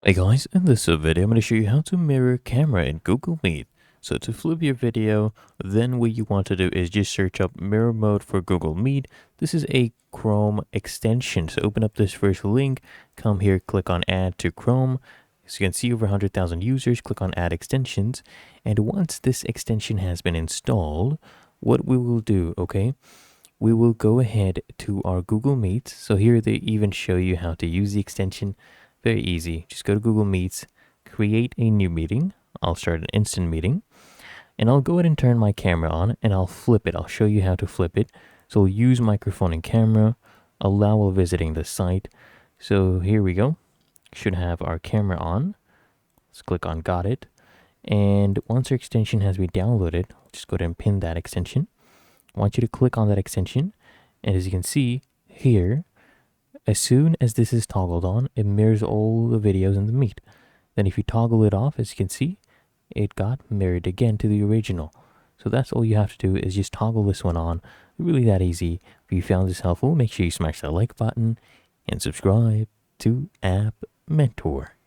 Hey guys, in this video I'm going to show you how to mirror camera in Google Meet. So to flip your video, then what you want to do is just search up mirror mode for Google Meet. This is a Chrome extension. So open up this first link, come here, click on add to Chrome. As you can see, over 100,000 users, click on add extensions. And once this extension has been installed, what we will do, okay, we will go ahead to our Google Meet. So here they even show you how to use the extension. Very easy. Just go to Google Meets, create a new meeting. I'll start an instant meeting. And I'll go ahead and turn my camera on and I'll flip it. I'll show you how to flip it. So we'll use microphone and camera, allow while visiting the site. So here we go. Should have our camera on. Let's click on got it. And once our extension has been downloaded, just go ahead and pin that extension. I want you to click on that extension. And as you can see here, as soon as this is toggled on, it mirrors all the videos in the Meet. Then if you toggle it off, as you can see, it got mirrored again to the original. So that's all you have to do is just toggle this one on. Really that easy. If you found this helpful, make sure you smash that like button and subscribe to App Mentor.